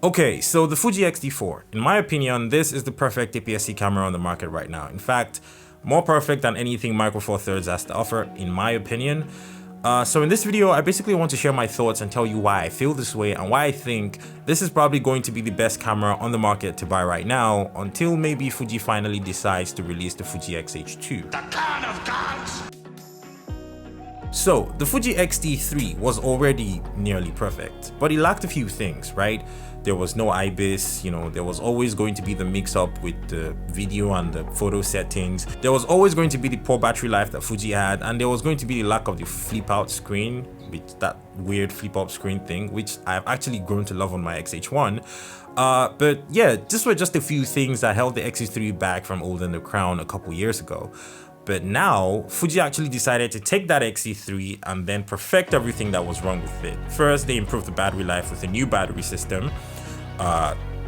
Okay, so the Fuji X-T4, in my opinion, this is the perfect APS-C camera on the market right now. In fact, more perfect than anything Micro Four Thirds has to offer, in my opinion. So in this video, I basically want to share my thoughts and tell you why I feel this way and why I think this is probably going to be the best camera on the market to buy right now until maybe Fuji finally decides to release the Fuji X-H2. The Clan of Gods! So, the Fuji X-T3 was already nearly perfect, but it lacked a few things, right? There was no IBIS, there was always going to be the mix-up with the video and the photo settings. There was always going to be the poor battery life that Fuji had, and there was going to be the lack of the flip-out screen, with that weird flip-up screen thing, which I've actually grown to love on my X-H1. But yeah, these were just a few things that held the X-T3 back from holding the crown a couple years ago. But now, Fuji actually decided to take that X-T3 and then perfect everything that was wrong with it. First, they improved the battery life with a new battery system.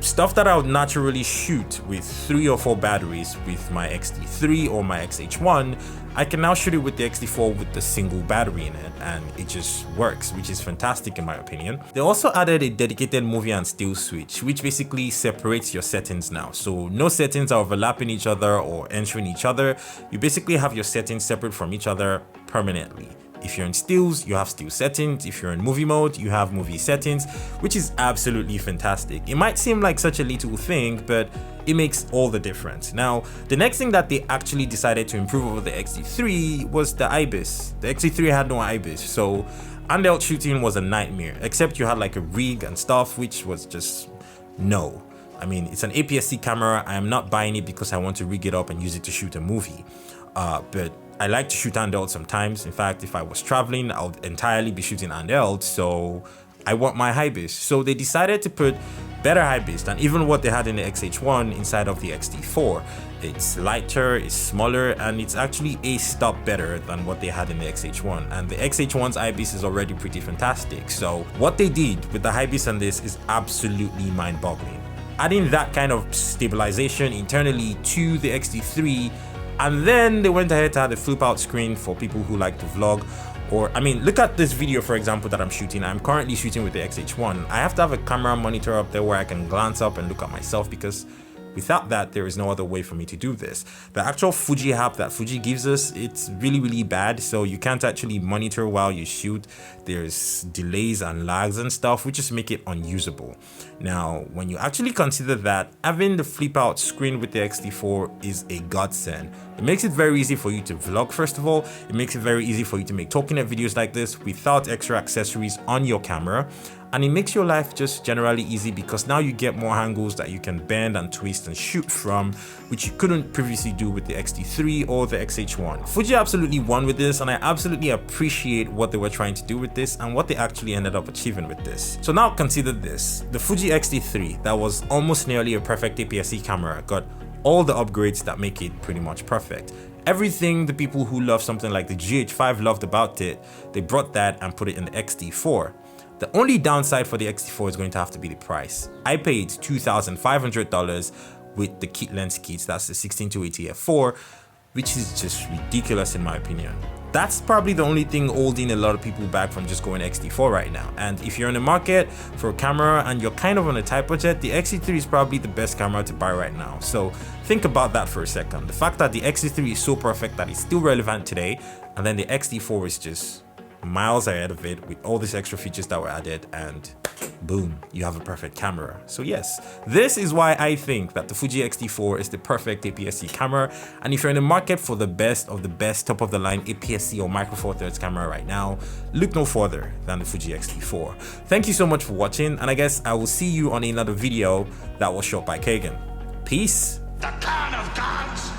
Stuff that I would naturally shoot with 3 or 4 batteries with my X-T3 or my X-H1, I can now shoot it with the X-T4 with the single battery in it, and it just works, which is fantastic in my opinion. They also added a dedicated movie and still switch, which basically separates your settings now. So no settings are overlapping each other or entering each other. You basically have your settings separate from each other permanently. If you're in stills, you have still settings. If you're in movie mode, you have movie settings, which is absolutely fantastic. It might seem like such a little thing, but it makes all the difference. Now, the next thing that they actually decided to improve over the X-T3 was the IBIS. The X-T3 had no IBIS, so handheld shooting was a nightmare, except you had like a rig and stuff, which was just no. I mean, it's an APS-C camera. I am not buying it because I want to rig it up and use it to shoot a movie. But I like to shoot handheld sometimes. In fact, if I was traveling, I would entirely be shooting handheld, so I want my high-bis. So they decided to put better high-bis than even what they had in the X-H1 inside of the X-T4. It's lighter, it's smaller, and it's actually a stop better than what they had in the X-H1. And the X-H1's IBIS is already pretty fantastic. So what they did with the high-bis on this is absolutely mind-boggling. Adding that kind of stabilization internally to the X-T3, and then they went ahead to add a flip out screen for people who like to vlog. Or, I mean, look at this video, for example, that I'm shooting. I'm currently shooting with the X-H1. I have to have a camera monitor up there where I can glance up and look at myself, because without that, there is no other way for me to do this. The actual Fuji app that Fuji gives us, it's really, really bad. So you can't actually monitor while you shoot. There's delays and lags and stuff, which just make it unusable. Now, when you actually consider that, having the flip out screen with the X-T4 is a godsend. It makes it very easy for you to vlog, first of all. It makes it very easy for you to make talking head videos like this without extra accessories on your camera. And it makes your life just generally easy because now you get more angles that you can bend and twist and shoot from, which you couldn't previously do with the X-T3 or the X-H1. Fuji absolutely won with this, and I absolutely appreciate what they were trying to do with this and what they actually ended up achieving with this. So now consider this. The Fuji X-T3, that was almost nearly a perfect APS-C camera, got all the upgrades that make it pretty much perfect. Everything the people who love something like the GH5 loved about it, they brought that and put it in the X-T4. The only downside for the X-T4 is going to have to be the price. I paid $2,500 with the kit lens kits, that's the 16-80 f4, which is just ridiculous in my opinion. That's probably the only thing holding a lot of people back from just going X-T4 right now. And if you're in the market for a camera and you're kind of on a tight budget, the X-T3 is probably the best camera to buy right now. So think about that for a second. The fact that the X-T3 is so perfect that it's still relevant today, and then the X-T4 is just miles ahead of it with all these extra features that were added, and boom, you have a perfect camera. So yes, this is why I think that the Fuji X-T4 is the perfect APS-C camera. And if you're in the market for the best of the best top of the line APS-C or Micro Four Thirds camera right now, look no further than the Fuji X-T4. Thank you so much for watching, and I guess I will see you on another video that was shot by Kagan. Peace. The Clan of Gods.